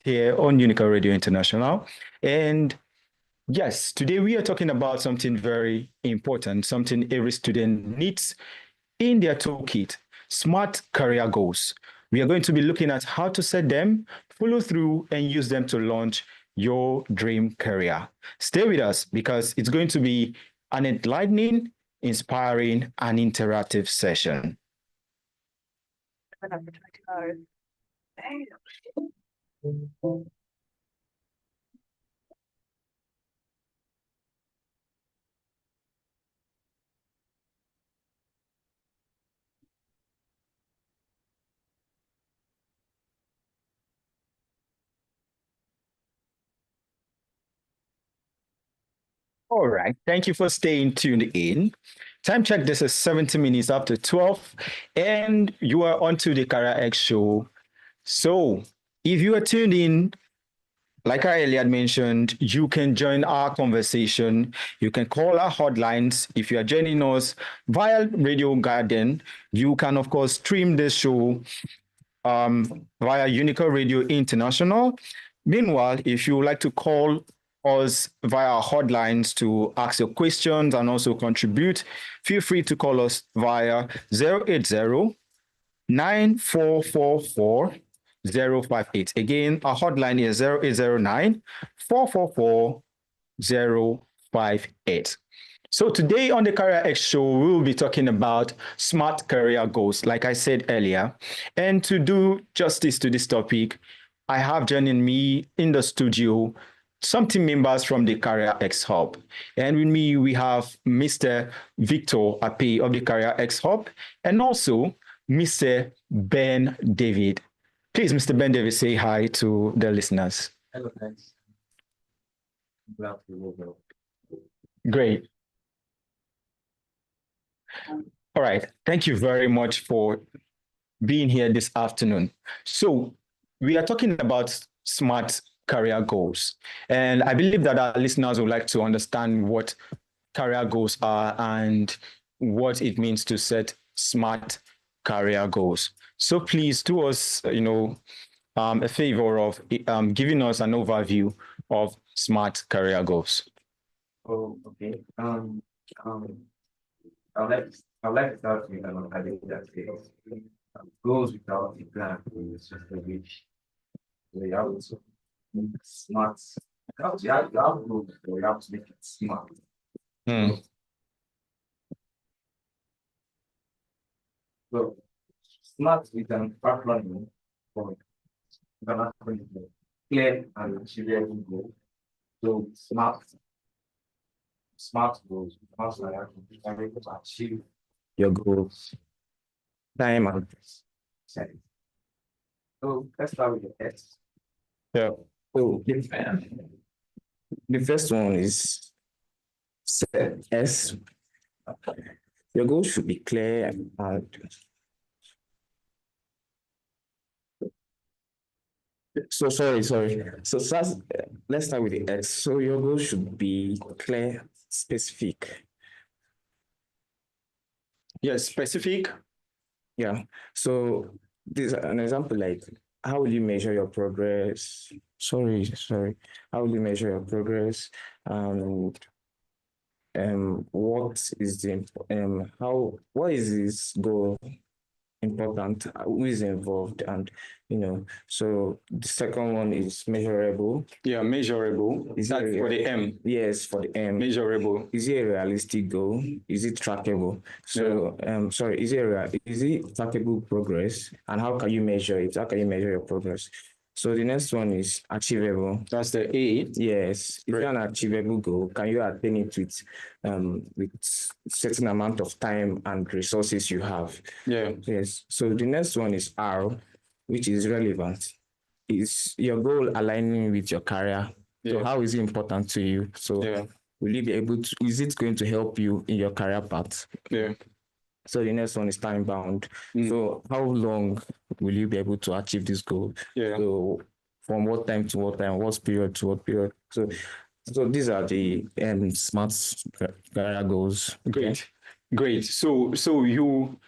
here on Unica Radio International. And yes, today we are talking about something very important, something every student needs in their toolkit, smart career goals. We are going to be looking at how to set them, follow through, and use them to launch your dream career. Stay with us because it's going to be an enlightening, inspiring, and interactive session. All right. Thank you for staying tuned in. Time check, this is 70 minutes after 12, and you are onto the CAREERX show. So if you are tuned in, like I earlier mentioned, you can join our conversation. You can call our hotlines. If you are joining us via Radio Garden, you can, of course, stream this show via Unica Radio International. Meanwhile, if you would like to call us via our hotlines to ask your questions and also contribute, feel free to call us via 080-9444-058. Again, our hotline is 0809-444-058. So today on the CAREERX show, we will be talking about smart career goals, like I said earlier. And to do justice to this topic, I have joining me in the studio some team members from the CAREERXHUB. And with me, we have Mr. Victor Ape of the CAREERXHUB and also Mr. Ben David. Please, Mr. Ben David, say hi to the listeners. Hello, guys. Great. All right. Thank you very much for being here this afternoon. So we are talking about smart career goals. And I believe that our listeners would like to understand what career goals are and what it means to set smart career goals. So please do us, a favor of giving us an overview of smart career goals. Oh, okay. I'd like to start with I think that goals without a plan is just a wish. We have to make smart. You have goals, but you have to make it smart. So smart with an acronym for an acronym for clear and achievable goal. So smart goals, smart are able to achieve your goals. Time and set. So let's start with the S. Yeah. So the first one is set S. Your goals should be clear and sorry. So let's start with the S. So your goals should be clear, specific. Yes, specific. Yeah. So this is an example like how will you measure your progress? Sorry. How will you measure your progress? And what is what is this goal important? Who is involved? And so the second one is measurable. Yeah, measurable. Is that for the M? Yes, for the M. Measurable. Is it a realistic goal? Is it trackable? So sorry, is it trackable progress? And how can you measure it? How can you measure your progress? So the next one is achievable. That's the A. Yes. Is it an achievable goal? Can you attain it with certain amount of time and resources you have? Yeah. Yes. So the next one is R, which is relevant. Is your goal aligning with your career? Yeah. So how is it important to you? So will you be able to, is it going to help you in your career path? Yeah. So the next one is time bound. So how long will you be able to achieve this goal? Yeah. So from what time to what time, what period to what period? So these are the smart career goals. Great. So you,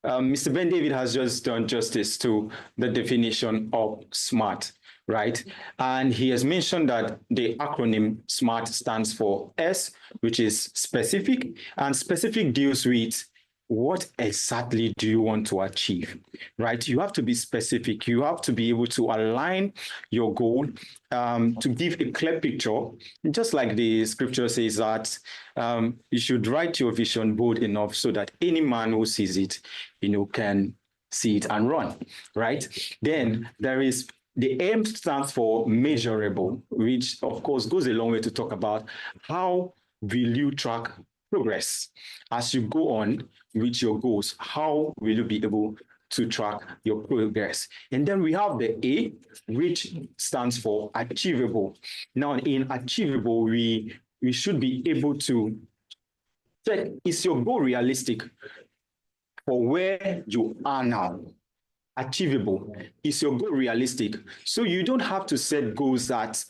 Mr. Ben David has just done justice to the definition of smart. right? And he has mentioned that the acronym SMART stands for S, which is specific, and specific deals with what exactly do you want to achieve, right? You have to be specific. You have to be able to align your goal to give a clear picture, just like the scripture says that you should write your vision bold enough so that any man who sees it, can see it and run, right? Then there is the M stands for measurable, which of course goes a long way to talk about how will you track progress as you go on with your goals. How will you be able to track your progress? And then we have the A, which stands for achievable. Now, in achievable, we should be able to check, is your goal realistic for where you are now? Achievable. Is your goal realistic? So you don't have to set goals that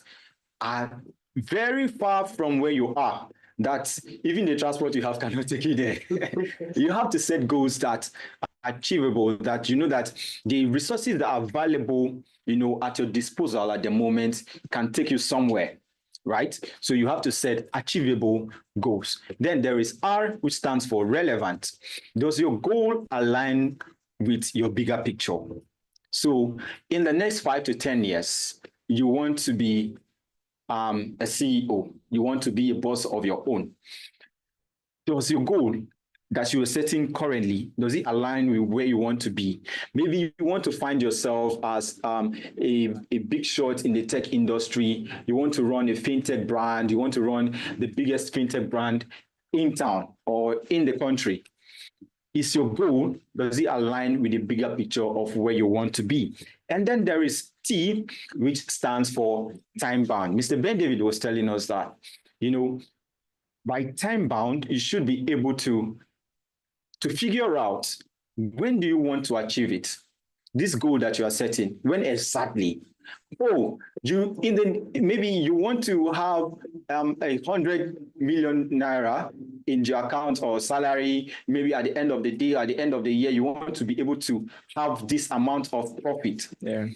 are very far from where you are, that even the transport you have cannot take you there. You have to set goals that are achievable, that you know that the resources that are available, at your disposal at the moment can take you somewhere, right? So you have to set achievable goals. Then there is R, which stands for relevant. Does your goal align with your bigger picture? So in the next 5 to 10 years, you want to be a CEO. You want to be a boss of your own. Does your goal that you are setting currently, does it align with where you want to be? Maybe you want to find yourself as a big shot in the tech industry. You want to run a fintech brand. You want to run the biggest fintech brand in town or in the country. Is your goal, does it align with the bigger picture of where you want to be? And then there is T, which stands for time bound. Mr. Ben David was telling us that, by time bound, you should be able to figure out, when do you want to achieve it? This goal that you are setting, when exactly? Oh, maybe you want to have 100 million naira in your account or salary. Maybe at the end of the day, at the end of the year, you want to be able to have this amount of profit. Yeah.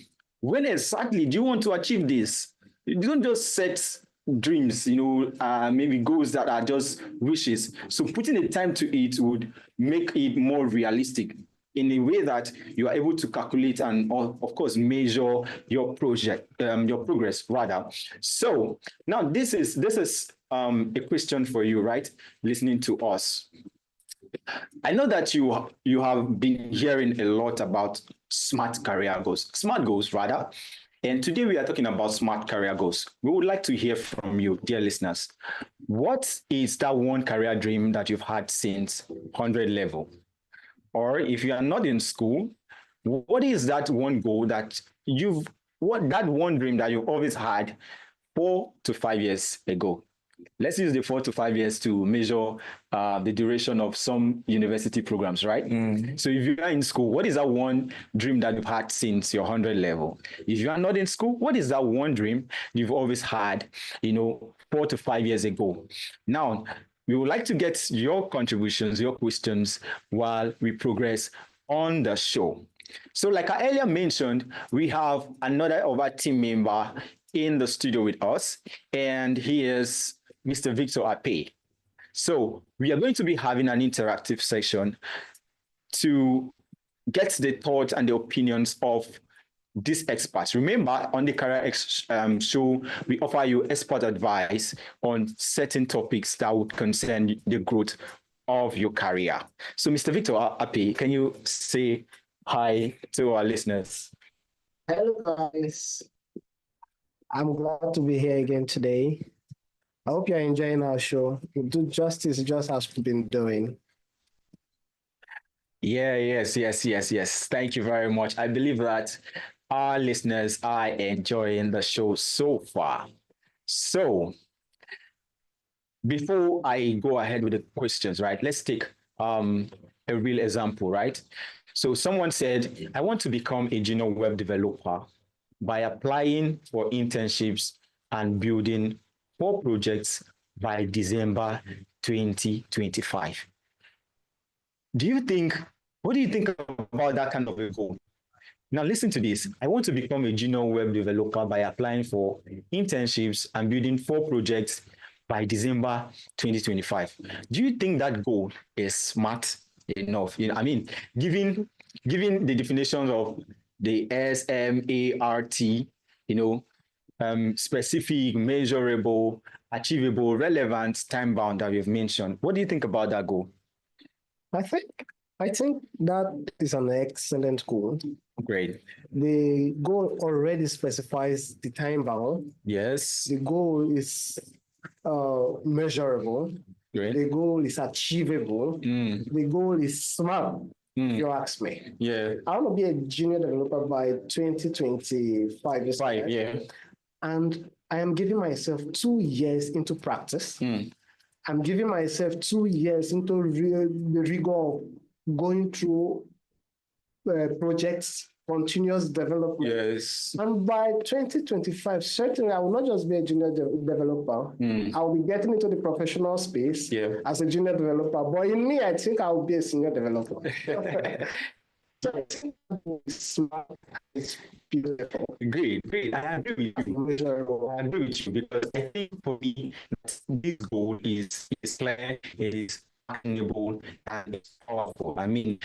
When exactly do you want to achieve this? You don't just set dreams, maybe goals that are just wishes. So putting the time to it would make it more realistic in a way that you are able to calculate and, of course, measure your progress rather. So now this is a question for you, right? Listening to us. I know that you have been hearing a lot about smart goals rather. And today we are talking about smart career goals. We would like to hear from you, dear listeners. What is that one career dream that you've had since 100 level? Or if you are not in school, what is that one goal that that one dream that you've always had 4 to 5 years ago? Let's use the 4 to 5 years to measure the duration of some university programs, right? So if you are in school, what is that one dream that you've had since your 100 level? If you are not in school, what is that one dream you've always had, 4 to 5 years ago? Now, we would like to get your contributions, your questions while we progress on the show. So like I earlier mentioned, we have another of our team member in the studio with us, and he is Mr. Victor Ape. So we are going to be having an interactive session to get the thoughts and the opinions of these experts. Remember, on the CAREERX show, we offer you expert advice on certain topics that would concern the growth of your career. So, Mr. Victor Ape, can you say hi to our listeners? Hello, guys. I'm glad to be here again today. I hope you're enjoying our show. We do justice just as we've been doing. Yeah, yes. Thank you very much. I believe that our listeners are enjoying the show so far. So, before I go ahead with the questions, right, let's take a real example, right? So someone said, I want to become a junior web developer by applying for internships and building 4 projects by December 2025. What do you think about that kind of a goal? Now, listen to this. I want to become a junior web developer by applying for internships and building 4 projects by December 2025. Do you think that goal is smart enough? I mean, given the definitions of the SMART, specific, measurable, achievable, relevant, time bound that we've mentioned. What do you think about that goal? I think that is an excellent goal. Great. The goal already specifies the time bound. Yes. The goal is measurable. Great. The goal is achievable. The goal is smart. If you ask me. Yeah. I want to be a junior developer by 2025. Yeah. And I am giving myself 2 years into practice. I'm giving myself 2 years into the rigor of going through projects, continuous development. Yes. And by 2025, certainly I will not just be a junior developer. I will be getting into the professional space as a junior developer. But in me, I think I will be a senior developer. So I think smart is beautiful. Great. I agree with you. I agree with you because I think for me, this goal is clear, it is actionable, and it's powerful. I mean,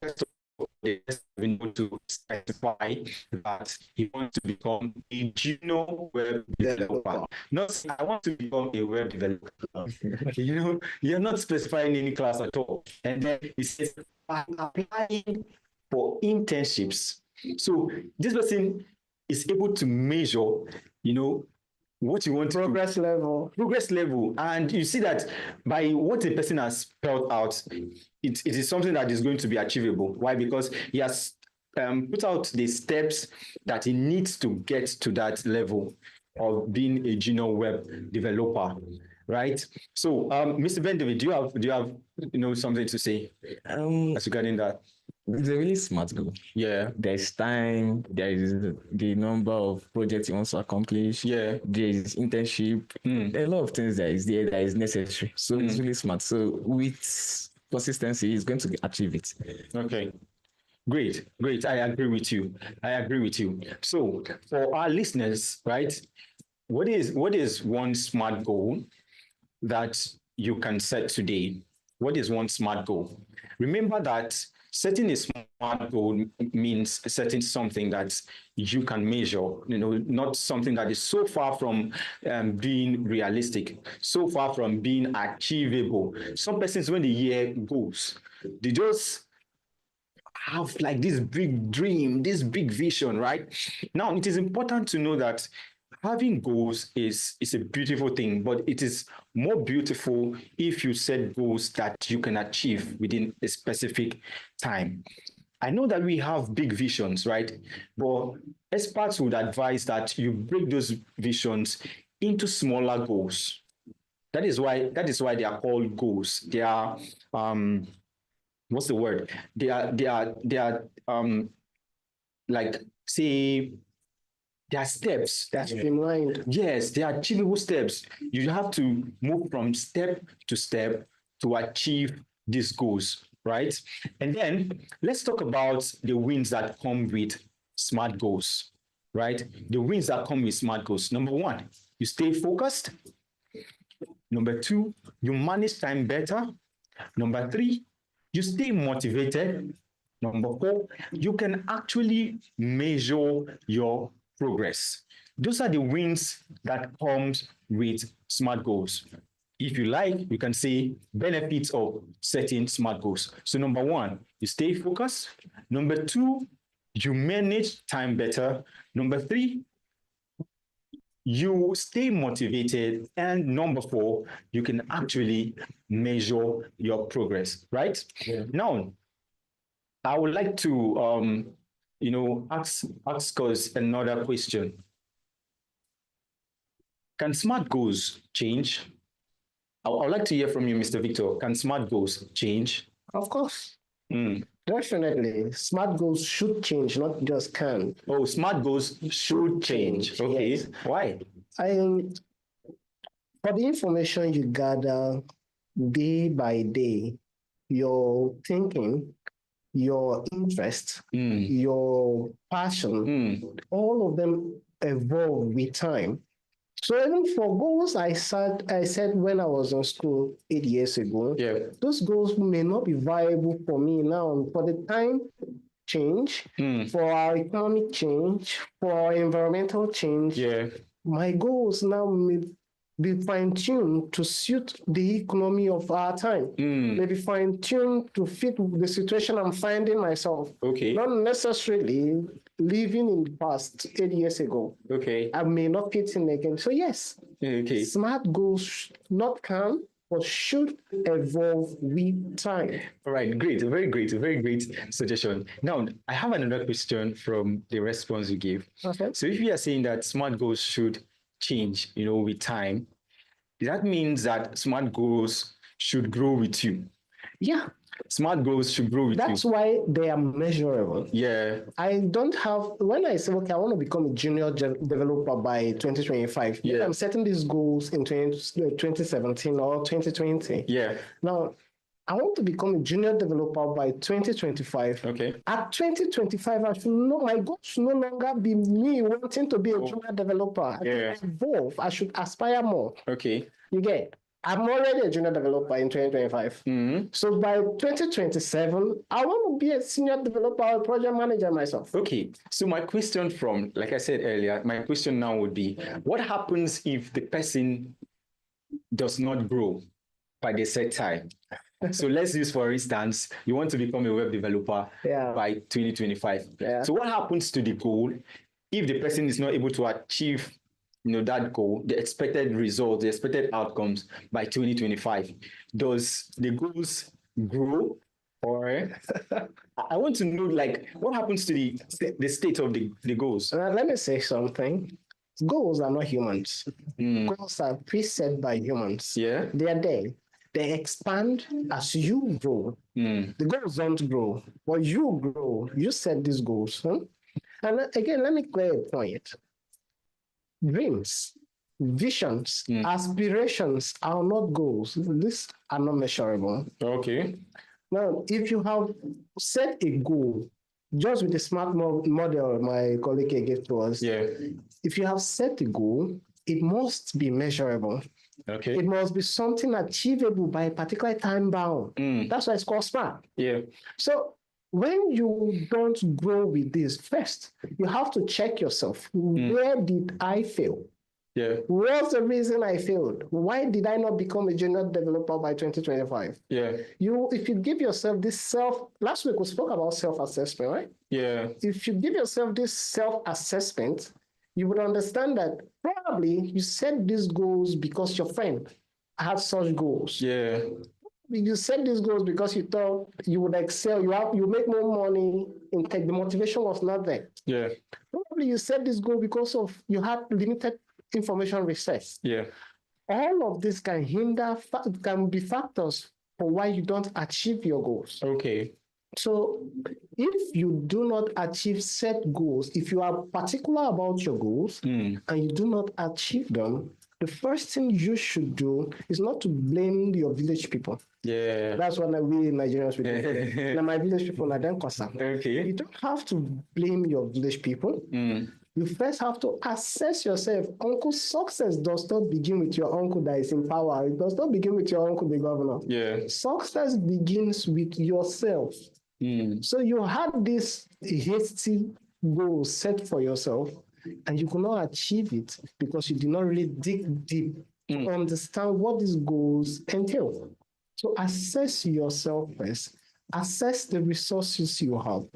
first of all, there's been able to specify that he wants to become a junior web developer. Not, I want to become a web developer. You're not specifying any class at all. And then he says, I'm applying for internships. So this person is able to measure, what you want progress level. And you see that by what a person has spelled out, it is something that is going to be achievable. Why? Because he has put out the steps that he needs to get to that level of being a junior web developer. Right. So, Mr. Benjamin, do you have something to say as regarding that? It's a really smart goal. Yeah. There's time, there is the number of projects you want to accomplish. Yeah. There is internship. There are a lot of things that is there that is necessary. So it's really smart. So with consistency, he's going to achieve it. Okay. Great. I agree with you. So for our listeners, right, what is one smart goal that you can set today? What is one smart goal? Remember that setting a smart goal means setting something that you can measure, not something that is so far from being realistic, so far from being achievable. Some persons, when the year goes, they just have like this big dream, this big vision, right? Now, it is important to know that having goals is a beautiful thing, but it is more beautiful if you set goals that you can achieve within a specific time. I know that we have big visions, right? But experts would advise that you break those visions into smaller goals. That is why they are called goals. They are what's the word? They are like, say, there are steps. That's streamlined. Yes, they are achievable steps. You have to move from step to step to achieve these goals, right? And then let's talk about the wins that come with smart goals, right? The wins that come with smart goals. Number 1, you stay focused. Number 2, you manage time better. Number 3, you stay motivated. Number 4, you can actually measure your progress. Those are the wins that comes with smart goals. If you like, you can say benefits of setting smart goals. So number 1, you stay focused. Number 2, you manage time better. Number 3, you stay motivated. And number 4, you can actually measure your progress, right? Yeah. Now, I would like to ask us another question. Can smart goals change? I would like to hear from you, Mr. Victor. Can smart goals change? Of course. Definitely. Smart goals should change, not just can. Oh, smart goals should change. Okay. Yes. Why? For the information you gather day by day, your thinking your interest, your passion, all of them evolve with time. So even for goals I said when I was in school 8 years ago, those goals may not be viable for me now. For the time change, for our economic change, for our environmental change, my goals now may be fine-tuned to suit the economy of our time. Maybe fine-tuned to fit the situation I'm finding myself. Not necessarily living in the past 8 years ago. I may not fit in again. So yes, smart goals not can, but should evolve with time. All right, great, very great suggestion. Now, I have another question from the response you gave. So if you are saying that smart goals should change, with time, that means that smart goals should grow with you. Yeah. Smart goals should grow with you. That's why they are measurable. Yeah. I don't have, when I say, okay, I want to become a junior developer by 2025, I'm setting these goals in 2017 or 2020. Yeah. Now, I want to become a junior developer by 2025. At 2025, I should know my goal should no longer be me wanting to be a junior developer. I should evolve. I should aspire more. You get? I'm already a junior developer in 2025. So by 2027, I want to be a senior developer or project manager myself. So my question like I said earlier, my question now would be, what happens if the person does not grow by the set time? So let's use, for instance, you want to become a web developer by 2025. So what happens to the goal if the person is not able to achieve that goal, the expected results, the expected outcomes by 2025? Does the goals grow, or I want to know, what happens to the state of the goals? Let me say something. Goals are not humans. Goals are preset by humans. They are there. They expand as you grow. The goals don't grow, but you grow. You set these goals. And again, let me clear a point. Dreams, visions, aspirations are not goals. These are not measurable. Now, if you have set a goal, just with the SMART model my colleague gave to us, if you have set a goal, it must be measurable. It must be something achievable by a particular time bound. That's why it's called SMART. So when you don't grow with this, first, you have to check yourself. Where did I fail? What's the reason I failed? Why did I not become a junior developer by 2025? If you give yourself this last week we spoke about self-assessment, right? If you give yourself this self-assessment, you would understand that probably you set these goals because your friend had such goals. You set these goals because you thought you would excel, you make more money in tech. The motivation was not there. Probably you set this goal because of you had limited information research. All of this can be factors for why you don't achieve your goals. So if you do not achieve set goals, if you are particular about your goals and you do not achieve them, the first thing you should do is not to blame your village people. That's what we Nigerians would do. Now, my village people are then concerned. You don't have to blame your village people. You first have to assess yourself. Uncle's success does not begin with your uncle that is in power. It does not begin with your uncle, the governor. Success begins with yourself. So you had this hasty goal set for yourself, and you could not achieve it because you did not really dig deep to understand what these goals entail. So assess yourself first. Assess the resources you have.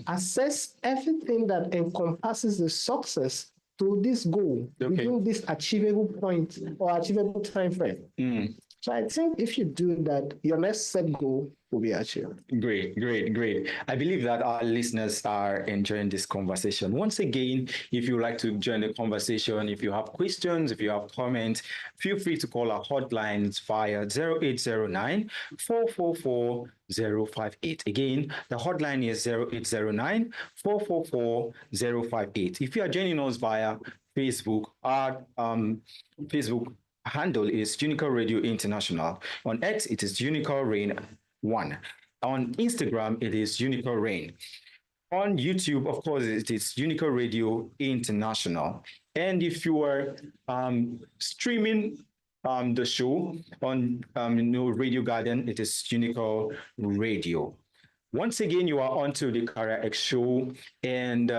Assess everything that encompasses the success to this goal within this achievable point or achievable time frame. So I think if you do that, your next set goal will be achieved. Great. I believe that our listeners are enjoying this conversation. Once again, if you'd like to join the conversation, if you have questions, if you have comments, feel free to call our hotlines via 0809 444 058. Again, the hotline is 0809 444 058. If you are joining us via Facebook, our Facebook handle is Unical Radio International. On X, it is Unical Rain 1. On Instagram, it is Unicorn Rain. On YouTube, of course, it is Unicorn Radio International. And if you are streaming the show on Radio Garden, it is Unicorn Radio. Once again, you are onto the CAREERX show. And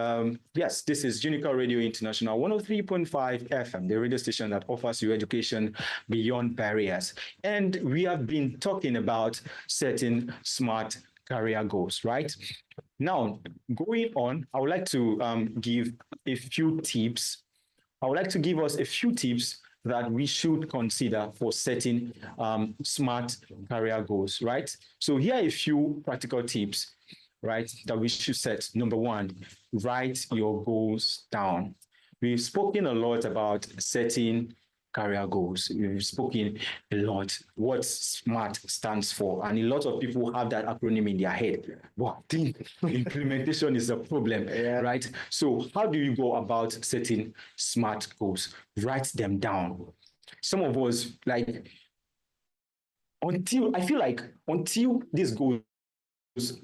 yes, this is Unicorn Radio International 103.5 FM, the radio station that offers you education beyond barriers. And we have been talking about setting smart career goals, right? Now, going on, I would like to give a few tips. I would like to give us a few tips that we should consider for setting smart career goals, right? So here are a few practical tips, right, that we should set. Number one, write your goals down. We've spoken a lot about setting career goals. We've spoken a lot what SMART stands for, and a lot of people have that acronym in their head. But I think implementation is a problem, right? So how do you go about setting SMART goals? Write them down. Some of us, like, until these goals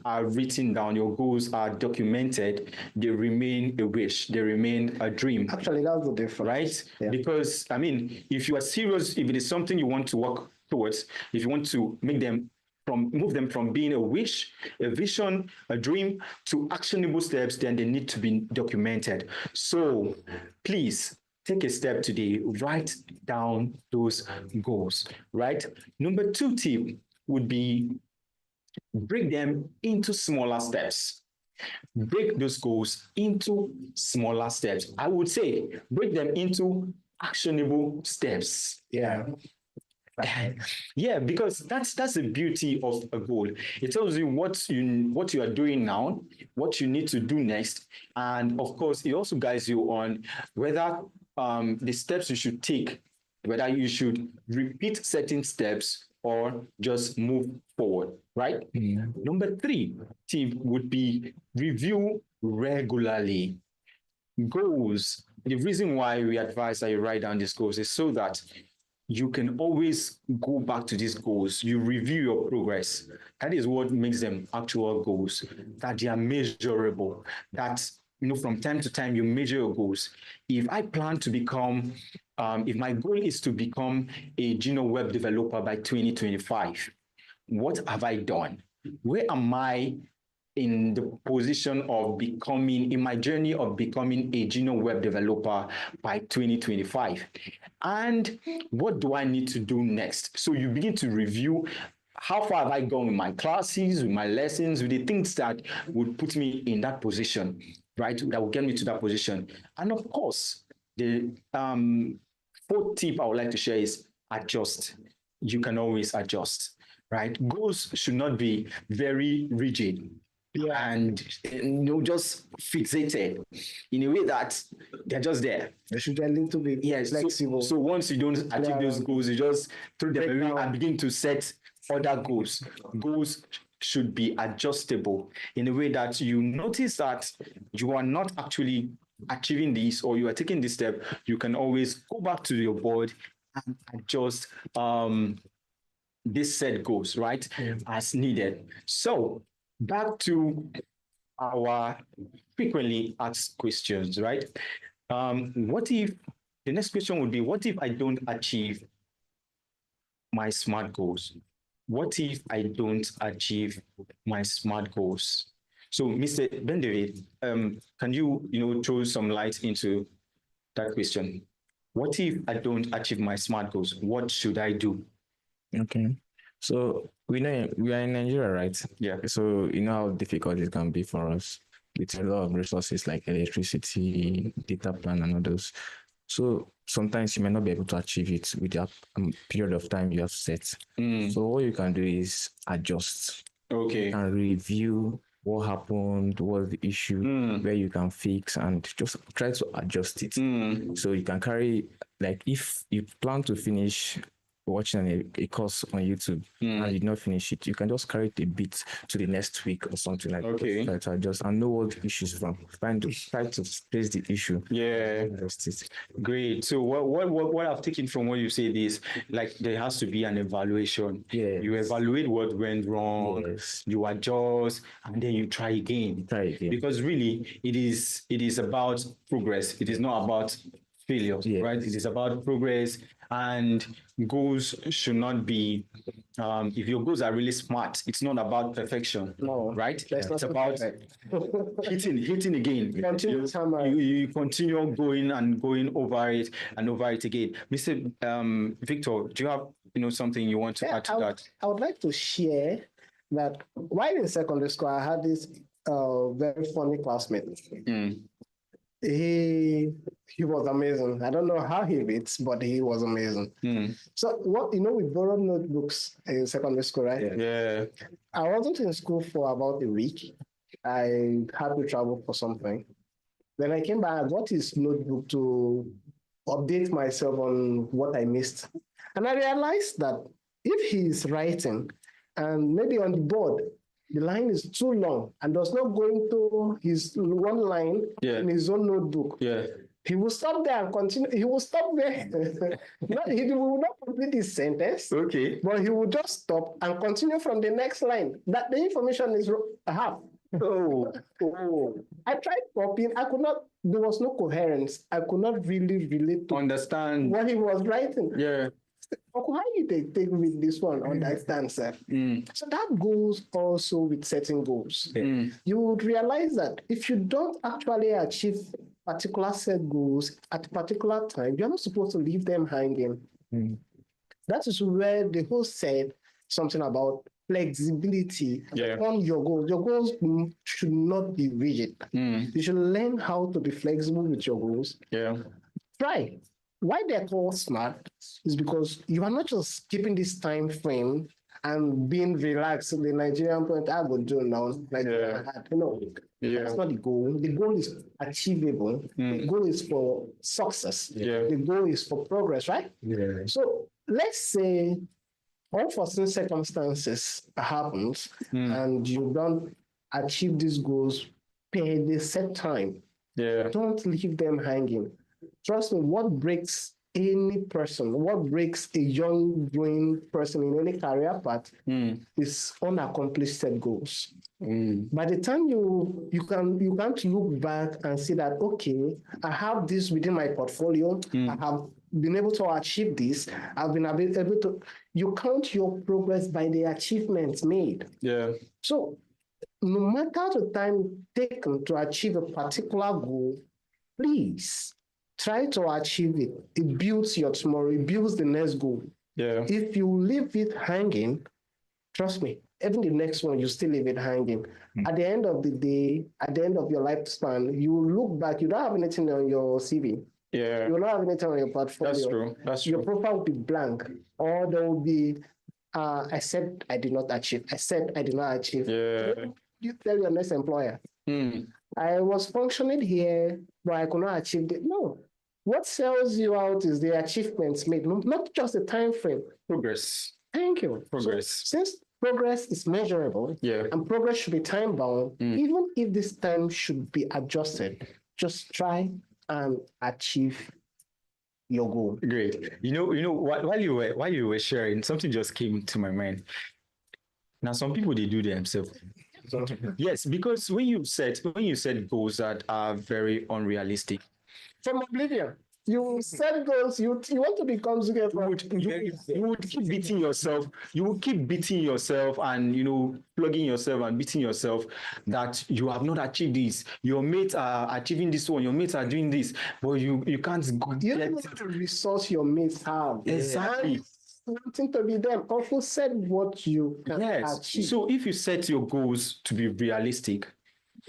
are written down, your goals are documented, they remain a wish, they remain a dream. Actually, that's the difference. Right? Yeah. Because, I mean, if you are serious, if it is something you want to work towards, if you want to move them from being a wish, a vision, a dream to actionable steps, then they need to be documented. So please take a step today, write down those goals, right? Number two tip would be break them into smaller steps. Break those goals into smaller steps. I would say break them into actionable steps. Yeah. Yeah, because that's the beauty of a goal. It tells you what you are doing now, what you need to do next, and of course, it also guides you on whether the steps you should take, whether you should repeat certain steps or just move forward, right? Mm-hmm. Number three tip would be review regularly. Goals. The reason why we advise that you write down these goals is so that you can always go back to these goals. You review your progress. That is what makes them actual goals, that they are measurable, that from time to time you measure your goals. If I plan to become, if my goal is to become a junior web developer by 2025, what have I done? Where am I in the position of becoming, in my journey of becoming a junior web developer by 2025? And what do I need to do next? So you begin to review how far have I gone with my classes, with my lessons, with the things that would put me in that position, right? That will get me to that position. And of course, the fourth tip I would like to share is adjust. You can always adjust, right? Goals should not be very rigid. Yeah. And just fixated in a way that they're just there. They should be a little bit flexible. So once you don't achieve those goals, you just throw them away and begin to set other goals. Goals should be adjustable in a way that you notice that you are not actually achieving this, or you are taking this step. You can always go back to your board and adjust this set goals, right? Yeah. As needed. So back to our frequently asked questions, right? What if, the next question would be, what if I don't achieve my SMART goals? What if I don't achieve my SMART goals? So Mr. Ben-David, can you throw some light into that question? What if I don't achieve my SMART goals? What should I do? Okay. So we know we are in Nigeria, right? Yeah. So you know how difficult it can be for us with a lot of resources like electricity, data plan, and others. So sometimes you may not be able to achieve it with that period of time you have set. So what you can do is adjust. Okay. And review what happened, what's the issue, where you can fix, and just try to adjust it. So you can carry, like if you plan to finish watching a course on YouTube and you did not finish it, you can just carry it a bit to the next week or something like that. Try to adjust and know what the issue is from. Try to place the issue. Yeah. Great. So what I've taken from what you said is like there has to be an evaluation. Yeah. You evaluate what went wrong, you adjust, and then you try again. Because really it is about progress. It is not about failure, right? It is about progress, and goals should not be if your goals are really smart, it's not about perfection. No, right? It's about hitting again. You continue going over it and over it again. Mr. Victor, do you have something you want to add to that? I would like to share that while in secondary school, I had this very funny classmate. He was amazing. I don't know how he reads, but he was amazing. So we borrowed notebooks in secondary school, right? Yeah. I wasn't in school for about a week. I had to travel for something. Then I came back, I got his notebook to update myself on what I missed. And I realized that if he's writing and maybe on the board, the line is too long and does not go into his one line in his own notebook. He will stop there and continue. He will stop there. He will not complete his sentence. But he will just stop and continue from the next line. That the information is half. I tried copying. I could not. There was no coherence. I could not really relate to understand what he was writing. How you take with this one? Understand, sir. So that goes also with setting goals. You would realize that if you don't actually achieve particular set goals at a particular time, you're not supposed to leave them hanging. That is where the host said something about flexibility on your goals. Your goals should not be rigid. You should learn how to be flexible with your goals. Try. Why they're called SMART is because you are not just keeping this time frame and being relaxed. The Nigerian point, I will do now. That's not the goal. The goal is achievable. The goal is for success. The goal is for progress, right? So let's say unforeseen circumstances happens and you don't achieve these goals per the set time. Don't leave them hanging. Trust me, what breaks any person, what breaks a young growing person in any career path is unaccomplished set goals. By the time you can't look back and see that, okay, I have this within my portfolio, I have been able to achieve this, I've been able to, you count your progress by the achievements made. So no matter the time taken to achieve a particular goal, please try to achieve it. It builds your tomorrow. It builds the next goal. If you leave it hanging, trust me, even the next one, you still leave it hanging. At the end of the day, at the end of your lifespan, you look back, you don't have anything on your CV. You don't have anything on your portfolio. That's true. Your profile will be blank. Or there will be, I said I did not achieve. I said I did not achieve. You tell your next employer. I was functioning here, but I could not achieve it. No. What sells you out is the achievements made, not just the time frame. Progress. Thank you. Progress. So, since progress is measurable and progress should be time bound, even if this time should be adjusted, just try and achieve your goal. Great. While you were sharing, something just came to my mind. Now, some people they do themselves. Yes, because when you set goals that are very unrealistic, from oblivion, you set goals. You want to become you would keep beating yourself. You will keep beating yourself and plugging yourself and beating yourself that you have not achieved this. Your mates are achieving this one. Your mates are doing this, but you can't. You don't know the resource your mates have. Exactly. Wanting to be them. Also said what you can achieve. So if you set your goals to be realistic,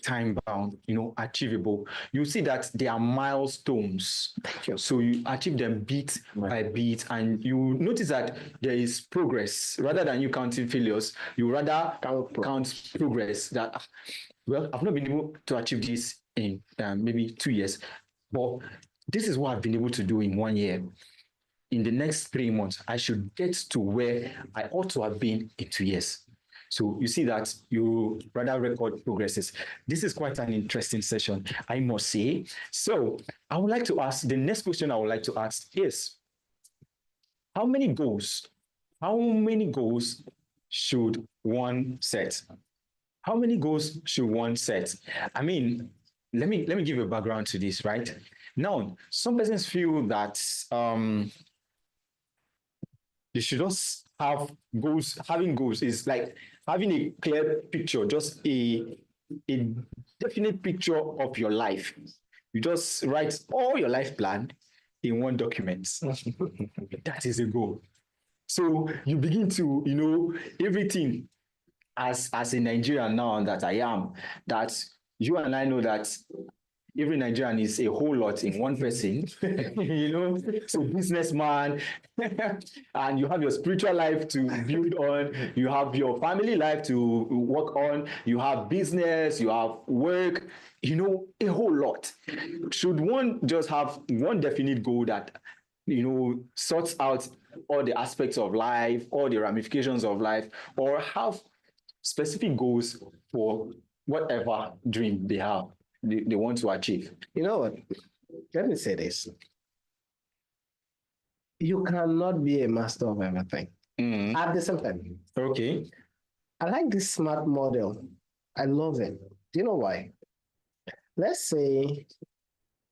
time bound, achievable, you see that they are milestones. So you achieve them bit by bit, and you notice that there is progress rather than you counting failures. You rather count progress. That I've not been able to achieve this in maybe 2 years, but this is what I've been able to do in 1 year. in the next 3 months, I should get to where I ought to have been in 2 years. So you see that you rather record progresses. This is quite an interesting session, I must say. So I would like to ask, the next question I would like to ask is, how many goals should one set? How many goals should one set? I mean, let me give you a background to this, right? Now, some persons feel that you should just have goals. Having goals is like having a clear picture, just a definite picture of your life. You just write all your life plan in one document. That is a goal. So you begin to, everything as a Nigerian now that I am, that you and I know that every Nigerian is a whole lot in one person, so businessman, and you have your spiritual life to build on, you have your family life to work on, you have business, you have work, a whole lot. Should one just have one definite goal that, sorts out all the aspects of life, all the ramifications of life, or have specific goals for whatever dream they have? They want to achieve? You know what? Let me say this. You cannot be a master of everything at the same time. Okay. I like this SMART model. I love it. Do you know why? Let's say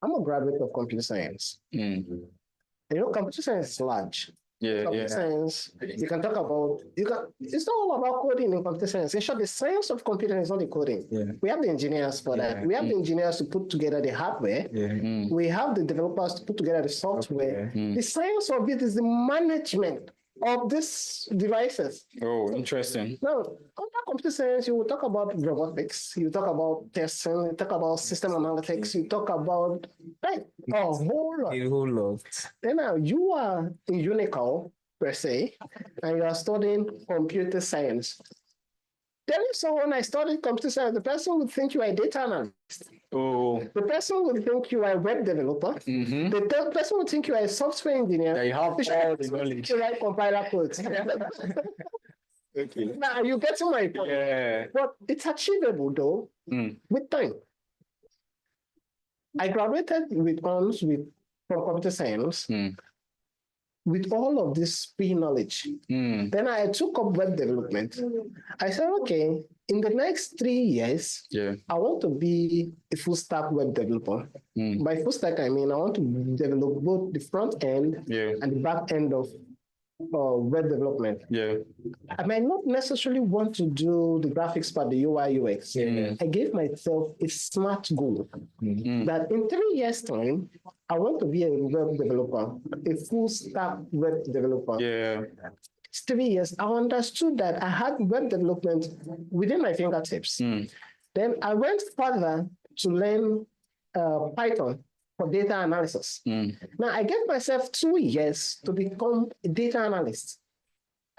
I'm a graduate of computer science. Computer science is large. Computer science, you can talk about, it's not all about coding in computer science. In short, the science of computing is not the coding. We have the engineers for that. We have the engineers to put together the hardware. We have the developers to put together the software. The science of it is the management of these devices. Oh, interesting. Now, under computer science, you will talk about robotics, you talk about testing, you talk about system analytics, you talk about a whole lot. A whole lot. Then now you are a unicorn per se, and you are studying computer science. Telling someone I studied computer science, the person would think you are a data analyst. Oh. The person would think you are a web developer. The person would think you are a software engineer. They have all the knowledge. You write compiler codes. Okay. Now you get to my point. But it's achievable though, with time. I graduated with honors from computer science. With all of this pre-knowledge. Then I took up web development. I said, okay, in the next 3 years, I want to be a full stack web developer. By full stack, I mean, I want to develop both the front end and the back end of web development. I might not necessarily want to do the graphics part, the UI, UX. I gave myself a SMART goal that in 3 years' time, I want to be a web developer, a full stack web developer. It's 3 years. I understood that I had web development within my fingertips. Then I went further to learn Python for data analysis. Now, I gave myself 2 years to become a data analyst.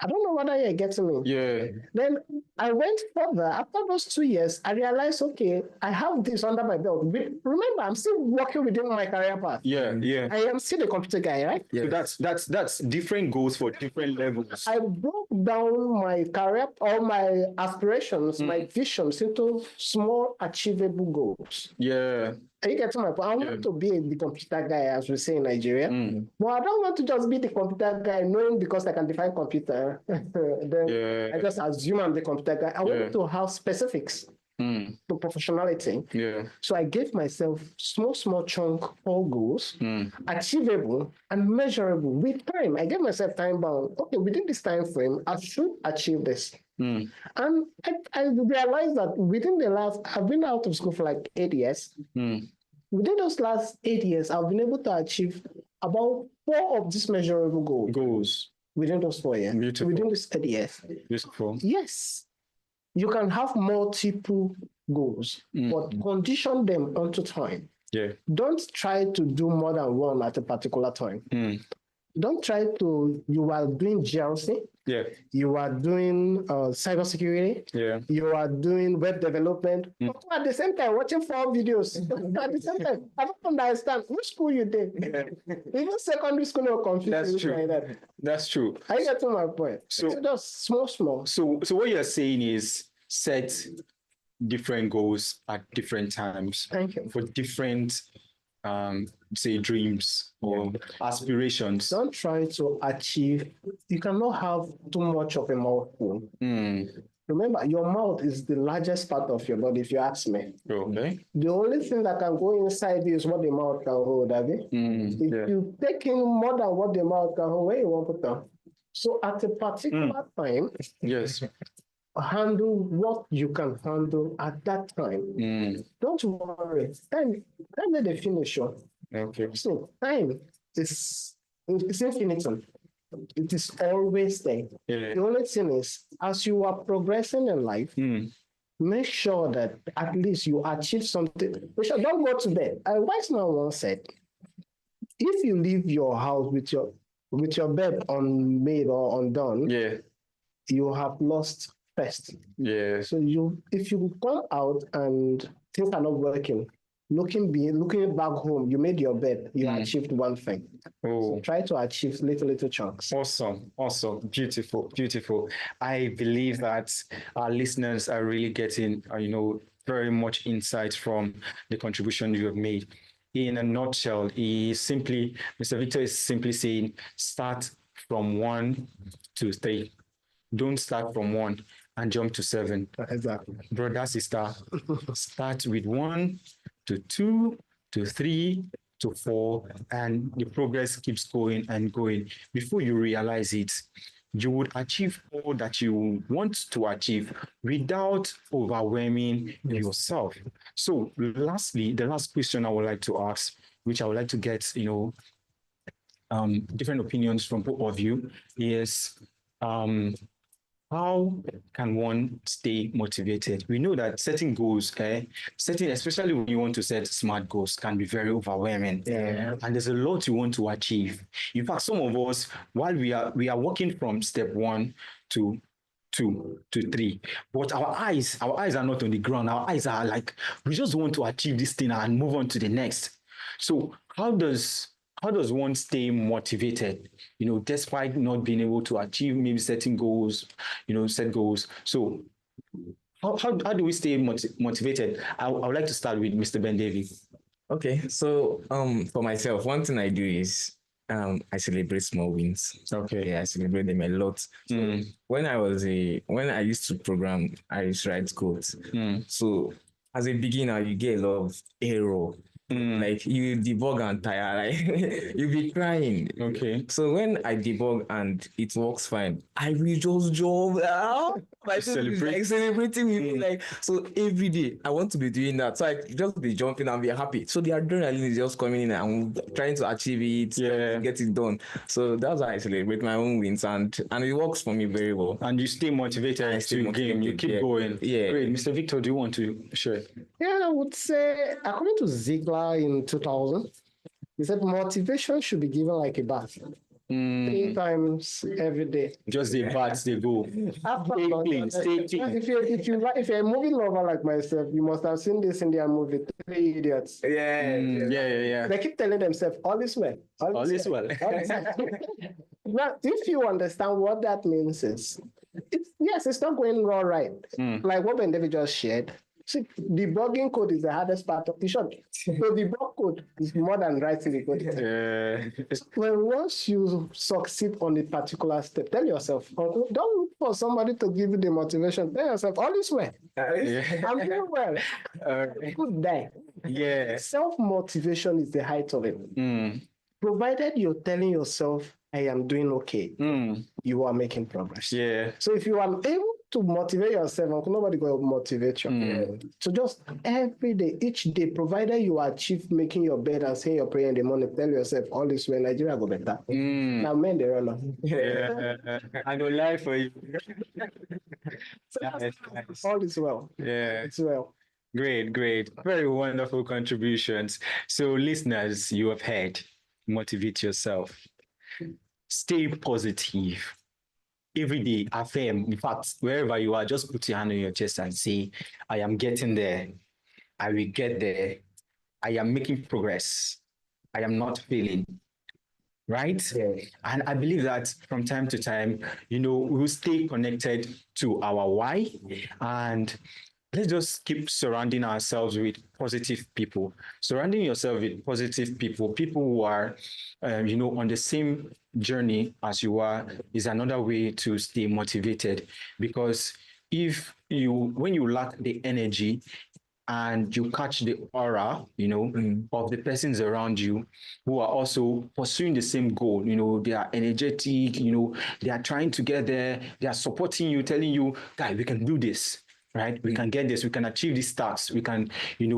I don't know whether you're getting me. Then I went further. After those 2 years, I realized, okay, I have this under my belt. Remember, I'm still working within my career path. I am still a computer guy, right? So that's different goals for different levels. I broke down my career or my aspirations, my visions into small achievable goals. Are you getting my point? I want to be the computer guy, as we say in Nigeria. But I don't want to just be the computer guy, knowing because I can define computer. Then I just assume I'm the computer guy. I want to have specifics to professionality. So I gave myself small chunk all goals, achievable and measurable with time. I gave myself time bound. Okay, within this time frame, I should achieve this. And I realized that I've been out of school for like 8 years. Within those last 8 years, I've been able to achieve about 4 of these measurable goals. Within those 4 years. Beautiful. Within this 8 years. Beautiful. Yes. You can have multiple goals, but condition them onto time. Don't try to do more than one at a particular time. Don't try to, you are doing GRC. Yeah. You are doing cybersecurity. Yeah. You are doing web development. Mm. At the same time, watching 4 videos. At the same time, I don't understand which school you did. Even secondary school will confuse. That's true. Like that. That's true. I get to my point. So just small. So what you're saying is set different goals at different times. Thank you. For different say dreams or aspirations. Don't try to achieve. You cannot have too much of a mouthful. Remember, your mouth is the largest part of your body, if you ask me. Okay. The only thing that can go inside you is what the mouth can hold, Abby. If you take in more than what the mouth can hold, where you want to put them? So at a particular time, yes, handle what you can handle at that time. Don't worry. Time let the finish. Okay. So time is infinitum. It is always there. Yeah. The only thing is, as you are progressing in life, make sure that at least you achieve something. Don't go to bed. A wise man once said, if you leave your house with your bed unmade or undone, you have lost first. Yeah. So if you come out and things are not working, looking back home, you made your bed, you achieved one thing. So try to achieve little chunks. Awesome. Beautiful. I believe that our listeners are really getting, very much insight from the contribution you have made. In a nutshell, Mr. Victor is simply saying, start from 1 to 3. Don't start from 1 and jump to 7. Exactly. Brother, sister, start with 1 to 2 to 3 to 4, and the progress keeps going and going. Before you realize it, you would achieve all that you want to achieve without overwhelming yourself. So lastly, the last question I would like to ask, which I would like to get, different opinions from both of you, is how can one stay motivated? We know that setting goals, especially when you want to set smart goals, can be very overwhelming. Yeah. And there's a lot you want to achieve. In fact, some of us, while we are working from step 1 to 2 to 3, but our eyes are not on the ground. Our eyes are like, we just want to achieve this thing and move on to the next. So how does one stay motivated, despite not being able to achieve maybe setting goals, set goals? So how do we stay motivated? I would like to start with Mr. Ben David. Okay, so for myself, one thing I do is I celebrate small wins. Okay. Yeah, I celebrate them a lot. So when I used to program, I used to write codes. So as a beginner, you get a lot of error. Like you debug and tire, like you be crying. Okay. So when I debug and it works fine, I will just jump out. Celebrating with me. Like, so every day I want to be doing that. So I just be jumping and be happy. So the adrenaline is just coming in and I'm trying to achieve it, get it done. So that's why I celebrate my own wins and it works for me very well. And you stay motivated to game. You keep going. Yeah. Great. Mr. Victor, do you want to share? Yeah, I would say, according to Ziegler in 2000, he said motivation should be given like a bath. 3 times every day. Just the baths, they go. Stay clean. If you're a movie lover like myself, you must have seen this Indian movie, 3 Idiots. Yeah. They keep telling themselves, all is well. All is well. Now, if you understand what that means it's not going all right. Like what Ben David just shared. See, debugging code is the hardest part of the shop. So debug code is more than writing the code. When once you succeed on a particular step, tell yourself, don't look for somebody to give you the motivation. Tell yourself, all is well. I'm doing well. Good day. Yeah. Self-motivation is the height of it. Provided you're telling yourself, I am doing okay, you are making progress. Yeah. So if you are able to motivate yourself, nobody will motivate you. So just every day, each day, provided you achieve making your bed and saying your prayer in the morning, tell yourself, all is well, Nigeria go better. Now men, they run off. I don't lie for you. So all is well. Yeah. It's well. Great. Very wonderful contributions. So listeners, you have heard, motivate yourself. Stay positive. Every day, affirm. In fact, wherever you are, just put your hand on your chest and say, I am getting there. I will get there. I am making progress. I am not failing. Right? Yeah. And I believe that from time to time, we'll stay connected to our why, and let's just keep surrounding ourselves with positive people. Surrounding yourself with positive people, people who are, on the same journey as you are, is another way to stay motivated. Because when you lack the energy and you catch the aura, of the persons around you who are also pursuing the same goal, they are energetic, they are trying to get there, they are supporting you, telling you, guy, we can do this, right? We can get this, we can achieve these tasks, we can,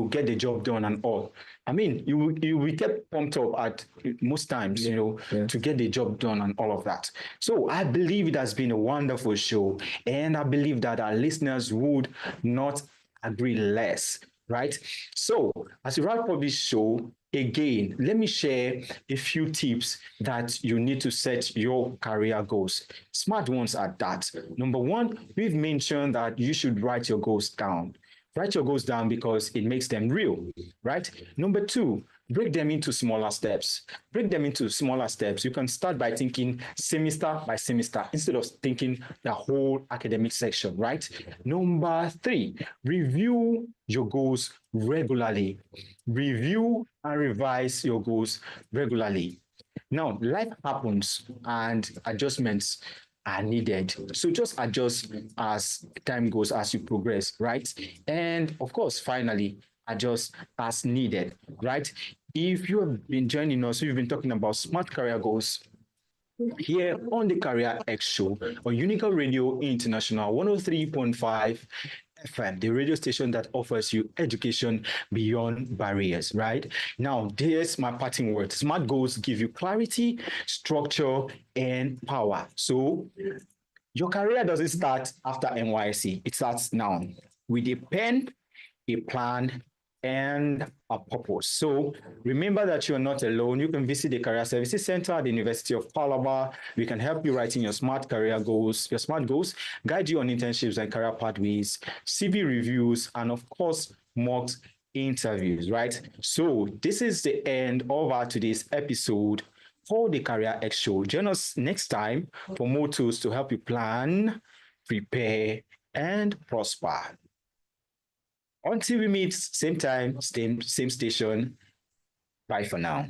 get the job done and all. I mean, you will get pumped up at most times, to get the job done and all of that. So I believe it has been a wonderful show, and I believe that our listeners would not agree less, right? So as we wrap up this show, again, let me share a few tips that you need to set your career goals. Smart ones at that. Number one, we've mentioned that you should write your goals down. Write your goals down because it makes them real, right? Number two, break them into smaller steps. Break them into smaller steps. You can start by thinking semester by semester instead of thinking the whole academic section, right? Number three, review your goals regularly. Review and revise your goals regularly. Now, life happens and adjustments are needed. So just adjust as time goes, as you progress, right? And of course, finally, adjust as needed, right? If you have been joining us, we've been talking about smart career goals here on the CAREERX Show on Unica Radio International 103.5 FM, the radio station that offers you education beyond barriers, right? Now, here's my parting word. Smart goals give you clarity, structure, and power. So your career doesn't start after NYC. It starts now with a pen, a plan, and a purpose. So remember that you're not alone. You can visit the Career Services Center at the University of Calabar. We can help you writing your smart career goals, your smart goals, guide you on internships and career pathways, CV reviews, and of course, mock interviews, right? So this is the end of our today's episode for the CAREERX Show. Join us next time for more tools to help you plan, prepare, and prosper. Until we meet, same time, same station. Bye for now.